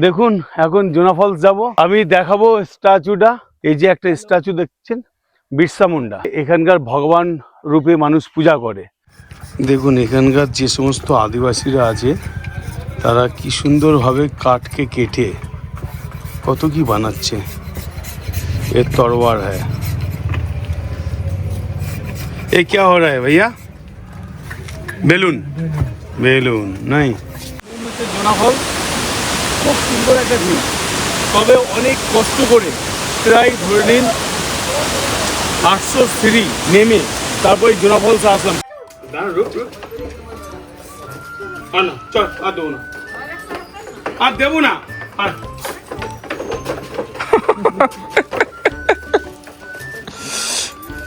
দেখুন এখন জোনা ফলস যাব। আমি দেখাবো স্ট্যাচুটা। এই যে একটা স্ট্যাচু দেখছেন, বিরসা মুন্ডা, এখানকার ভগবান রূপে মানুষ পূজা করে। দেখুন এখানকার যে সমস্ত আদিবাসীরা আছে তারা কি সুন্দরভাবে কাঠকে কেটে কত কি বানাচ্ছে। এর তরোয়ার হ্যাঁ। ये क्या हो रहा है भैया? বেলুন বেলুন নাই। জোনা ফল খুব সুন্দর একটা ভিউ, তবে অনেক কষ্ট করে প্রায় ধরে নিন 800 সিঁড়ি নেমে তারপরে জোনা ফলস আসলাম। চল আর দেবো না, আর দেবো না।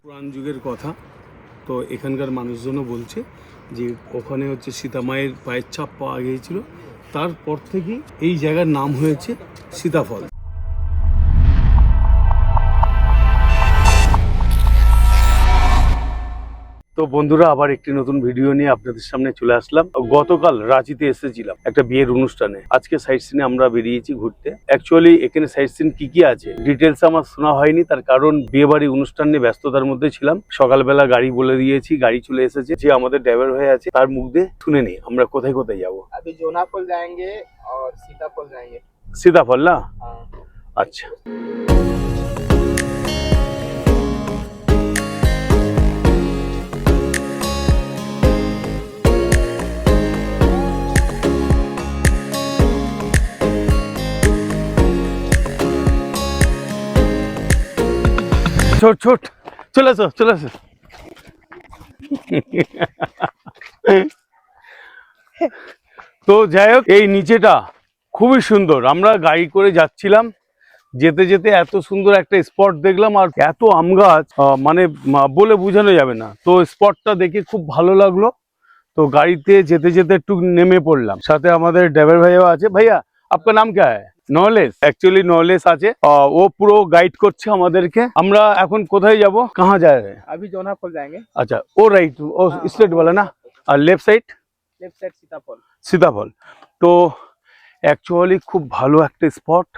পুরাণ যুগের কথা, তো এখানকার মানুষজনও বলছে যে ওখানে হচ্ছে সীতামায়ের পায়ের ছাপ পাওয়া গিয়েছিল, তারপর থেকেই এই জায়গার নাম হয়েছে সীতাফল। তো বন্ধুরা আবার একটি নতুন ভিডিও নিয়ে আপনাদের সামনে চলে আসলাম। গতকাল রাঁচিতে এসেছিলাম একটা বিয়ের অনুষ্ঠানে। আজকে সাইট সিনে আমরা বেরিয়েছি ঘুরতে। অ্যাকচুয়ালি এখানে সাইট সিন কি আছে ডিটেলস আমার শোনা হয়নি, তার কারণ বিয়ে বাড়ি অনুষ্ঠান নিয়ে ব্যস্ততার মধ্যে ছিলাম। সকালবেলা গাড়ি বলে দিয়েছি, গাড়ি চলে এসেছে। যে আমাদের ড্রাইভার হয়ে আছে তার মুখ দিয়ে শুনে নেই আমরা কোথায় কোথায় যাবো। अभी जोनाफल जाएंगे और सीताफल जाएंगे। सीताफल ना, अच्छा। ছোট ছোট চলে আসো চলে আসো। তো যাই হোক, এই নিচেটা খুবই সুন্দর। আমরা গাড়ি করে যাচ্ছিলাম, যেতে যেতে এত সুন্দর একটা স্পট দেখলাম আর এত আম গাছ, মানে বলে বোঝানো যাবে না। তো স্পটটা দেখে খুব ভালো লাগলো। তো গাড়িতে যেতে যেতে একটু নেমে পড়লাম, সাথে আমাদের ড্রাইভার ভাইয়া আছে। ভাইয়া আপনার নাম क्या है? নলেশ, অ্যাকচুয়ালি নলেশ আছে, ও পুরো গাইড করছে আমাদেরকে। আমরা এখন কোথায় যাব, কাহা যায়? अभी जोनाफल जाएंगे। আচ্ছা, ও রাইট, ও স্ট্রেট বলে না, আর লেফট সাইড सीताफल। সীতাফল। তো অ্যাকচুয়ালি খুব ভালো একটা স্পট,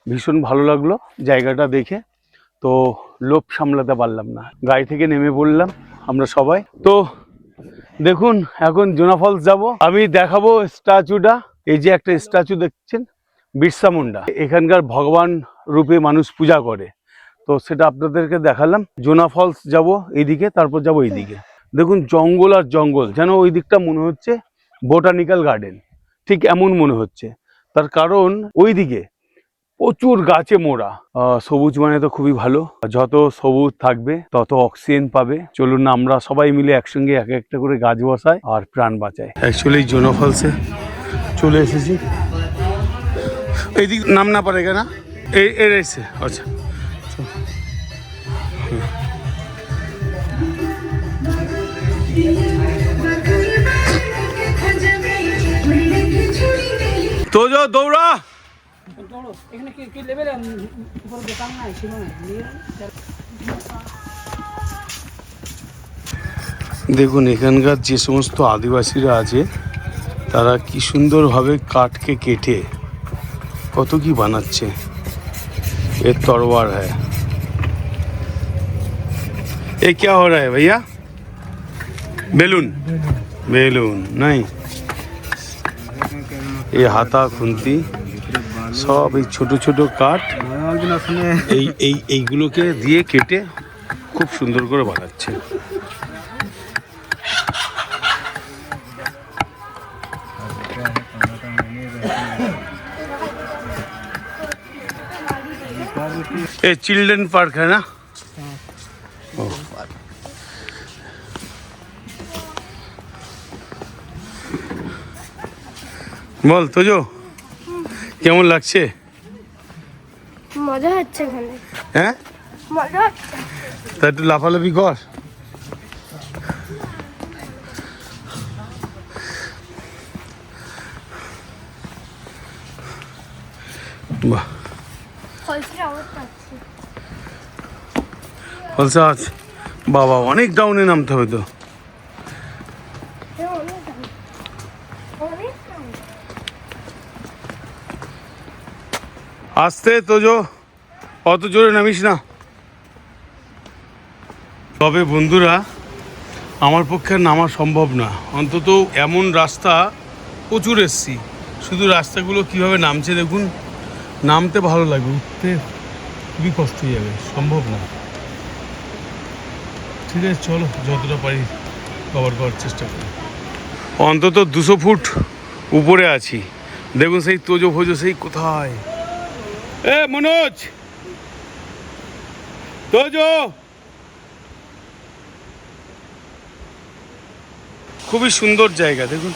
ভীষণ ভালো লাগলো জায়গাটা দেখে। তো লোভ সামলাতে পারলাম না, গাড়ি থেকে নেমে পড়লাম আমরা সবাই। তো দেখুন এখন জোনা ফলস যাব। আমি দেখাবো স্ট্যাচুটা। এই যে একটা স্ট্যাচু দেখছেন, বিরসা মুন্ডা, এখানকার ভগবান রূপে মানুষ পূজা করে। তো সেটা আপনাদেরকে দেখালাম। জোনা ফলস যাব এইদিকে, তারপর যাব এইদিকে। দেখুন জঙ্গল আর জঙ্গল, যেন ওই দিকটা মনে হচ্ছে বোটানিক্যাল গার্ডেন, ঠিক এমন মনে হচ্ছে। তার কারণ ওইদিকে প্রচুর গাছে মোড়া। সবুজ মানে তো খুবই ভালো, যত সবুজ থাকবে তত অক্সিজেন পাবে। চলুন না আমরা সবাই মিলে একসঙ্গে এক একটা করে গাছ বসাই আর প্রাণ বাঁচাই। অ্যাকচুয়ালি জোনা ফলসে চলে এসেছি। এইদিক নাম না পারে কেনা এই রয়েছে। আচ্ছা তো যাও দৌড়া। দেখুন এখানকার যে সমস্ত আদিবাসীরা আছে তারা কি সুন্দরভাবে কাঠকে কেটে কত কি বানাচ্ছে। এর তরোয়ার হ্যাঁ। ये क्या हो रहा है भैया? বেলুন বেলুন নাই। এই হাতা খুন্তি সব এই ছোট ছোট কাঠ এইগুলোকে দিয়ে কেটে খুব সুন্দর করে বানাচ্ছে। ये चिल्ड्रन पार्क है ना? বল তোজো কেমন লাগছে? মজা হচ্ছে এখানে। হ্যাঁ মজা হচ্ছে, তা একটু লাফালাফি কর। বাহ ফলসা আছে বাবা, অনেক ডাউনে নামতে হবে তো। আস্তে তোজো, অত জোরে নামিস না। তবে বন্ধুরা, আমার পক্ষে নামা সম্ভব না, অন্তত এমন রাস্তা প্রচুর এসছি, শুধু রাস্তাগুলো কিভাবে নামছে দেখুন। নামতে ভালো লাগবে, উঠতে খুবই কষ্ট হয়ে যাবে, সম্ভব না। ঠিক আছে, চলো যতটা পারি কভার করার চেষ্টা করি। অন্তত 200 ফুট উপরে আছি। দেখুন সেই তোজো ফোজো সেই কোথায়। এ মনোজ, তোজো, খুবই সুন্দর জায়গা দেখুন।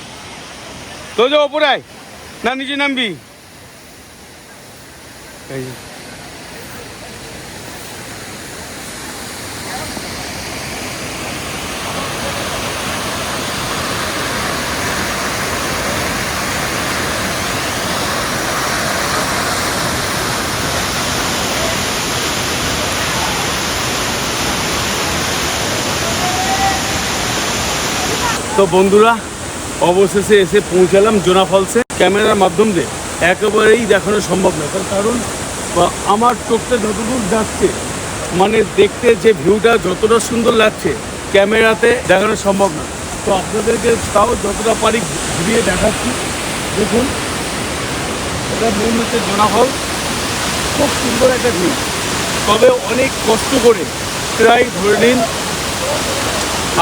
তোজো ওপরে আয়, না নিচে নামবি? এই যে। তো বন্ধুরা, অবশেষে এসে পৌঁছালাম জোনা ফলসে। ক্যামেরার মাধ্যম দিয়ে একেবারেই দেখানো সম্ভব না, তার কারণ আমার চোখটা যতদূর যাচ্ছে, মানে দেখতে যে ভিউটা যতটা সুন্দর লাগছে ক্যামেরাতে দেখানো সম্ভব না। তো আপনাদেরকে তাও যতটা পারি ঘুরিয়ে দেখাচ্ছি। দেখুন, এটা মেন হচ্ছে জোনা ফলস, খুব সুন্দর একটা ভিউ। তবে অনেক কষ্ট করে, প্রায় ধরে নিন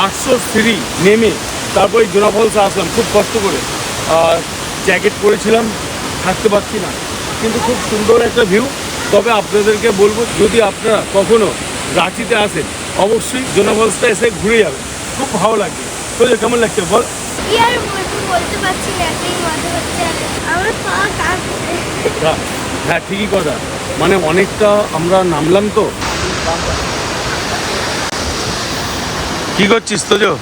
800 সিঁড়ি নেমে তারপরে জোনা ফলসে আসলাম, খুব কষ্ট করে। আর জ্যাকেট পরেছিলাম, থাকতে পারছি না, কিন্তু খুব সুন্দর একটা ভিউ। তবে আপনাদেরকে বলবো, যদি আপনারা কখনো রাঁচিতে আসেন, অবশ্যই জোনা ফলসটা এসে ঘুরে যাবেন, খুব ভালো লাগবে। তো কেমন লাগছে বল? কি আর বলতে পারছি না, এতই মজা হচ্ছে, আমার পা কাঁপছে। হ্যাঁ, ঠিকই কথা, মানে অনেকটা আমরা নামলাম তো। কি করছিস তোজো?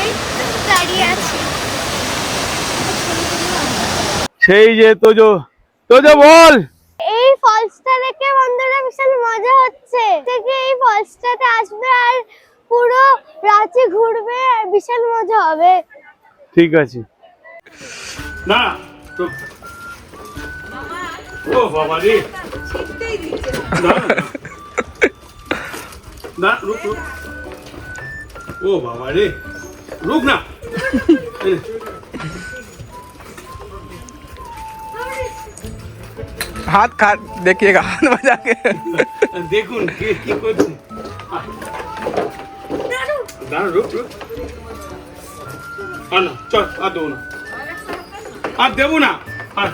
এই তো দাঁড়িয়ে আছি। সেই যে তোজো, তোজো বল। এই ফলসটা দেখে বন্ধুরা ভীষণ মজা হচ্ছে, থেকে এই ফলসটাতে আসবে আর পুরো রাঁচি ঘুরবে, ভীষণ মজা হবে। ঠিক আছে, না তো ও বাবা রে, না না রুক রুক, ও বাবা রে, রুক না। हाथ खा देखिएगा, हाथ बजा के। দেখুন কে কি করছে। দাঁড়া, রুক রুক, না চল, আর দেবো না, আর দেবো না, আর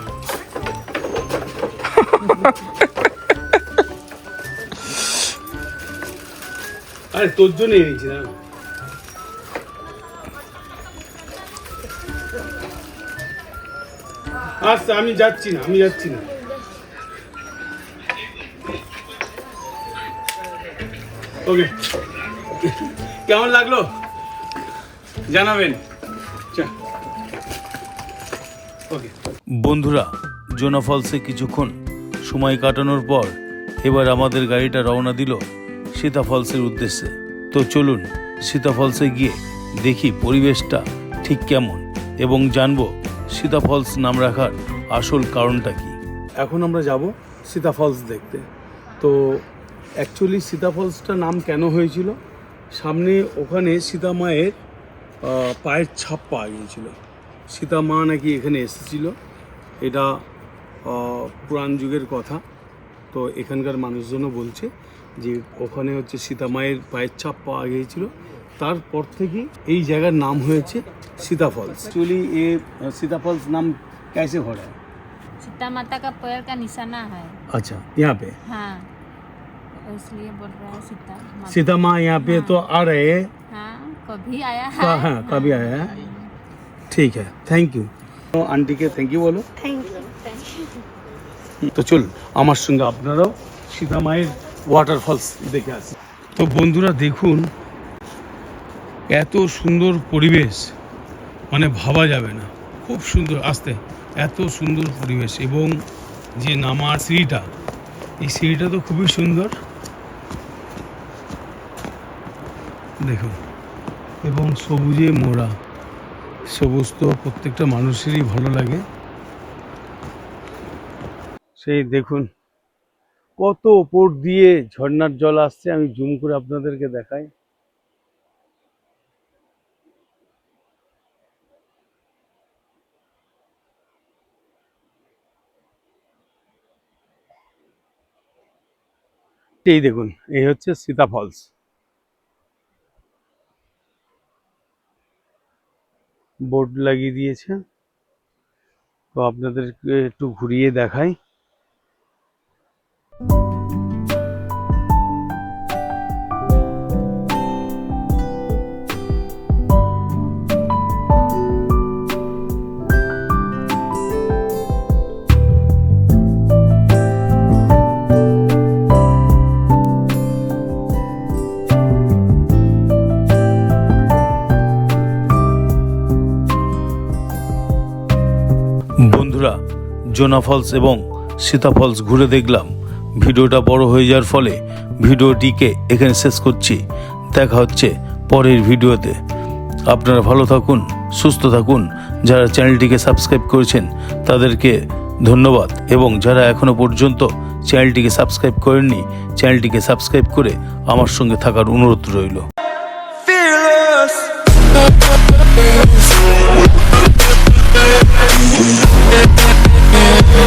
আরে তোর জন্য এনেছি না। আচ্ছা, আমি যাচ্ছি না, আমি যাচ্ছি না। ওকে, কেমন লাগলো জানাবেন। ওকে বন্ধুরা, জোনা ফলসে কিছুক্ষণ সময় কাটানোর পর এবার আমাদের গাড়িটা রওনা দিল সীতা ফলসের উদ্দেশ্যে। তো চলুন সীতা ফলসে গিয়ে দেখি পরিবেশটা ঠিক কেমন এবং জানবো সীতা ফলস নাম রাখার আসল কারণটা কি। এখন আমরা যাব সীতা ফলস দেখতে। তো অ্যাকচুয়ালি সীতা ফলসটা নাম কেন হয়েছিল, সামনে ওখানে সীতা মায়ের পায়ের ছাপ পাওয়া গিয়েছিল। সীতা মা নাকি এখানে এসেছিল, এটা পুরাণ যুগের কথা। তো এখানকার মানুষজনও বলছে যে ওখানে হচ্ছে সীতা মায়ের পায়ের ছাপ পাওয়া গিয়েছিল, তারপর থেকে এই জায়গার নাম হয়েছে সীতা ফলস। एक्चुअली ये सीता फॉल्स नाम कैसे हो रहा है? सीता माता का पैर का निशाना है। अच्छा, यहाँ पे हाँ, इसलिए बोल रहा है सीता माता। सीता माँ यहाँ पे तो आ रहे हैं। हाँ, कभी आया है। हाँ, कभी आया है। ठीक है, थैंक यू। तो आंटी के थैंक यू बोलो। Thank you. তো চলুন আমার সঙ্গে আপনারাও সীতা মায়ের ওয়াটারফলস দেখে আসি। তো বন্ধুরা দেখুন, এত সুন্দর পরিবেশ, মানে ভাবা যাবে না, খুব সুন্দর। আসতে এত সুন্দর পরিবেশ, এবং যে নামার সিঁড়িটা, এই সিঁড়িটা তো খুবই সুন্দর দেখুন, এবং সবুজে মোড়া। সবুজ তো প্রত্যেকটা মানুষেরই ভালো লাগে। সেই দেখুন কত ওপর দিয়ে ঝর্ণার জল আসছে, আমি জুম করে আপনাদেরকে দেখাই। এই দেখুন, এই হচ্ছে সীতা ফলস। বোর্ড লাগিয়ে দিয়েছে, তো আপনাদেরকে একটু ঘুরিয়ে দেখাই। বন্ধুরা, জোনা ফলস এবং সীতা ফলস ঘুরে দেখলাম। ভিডিওটা বড় হয়ে যাওয়ার ফলে ভিডিওটিকে এখানে শেষ করছি। দেখা হচ্ছে পরের ভিডিওতে। আপনারা ভালো থাকুন, সুস্থ থাকুন। যারা চ্যানেলটিকে সাবস্ক্রাইব করেছেন তাদেরকে ধন্যবাদ, এবং যারা এখনো পর্যন্ত চ্যানেলটিকে সাবস্ক্রাইব করেননি, চ্যানেলটিকে সাবস্ক্রাইব করে আমার সঙ্গে থাকার অনুরোধ রইল। Fearless.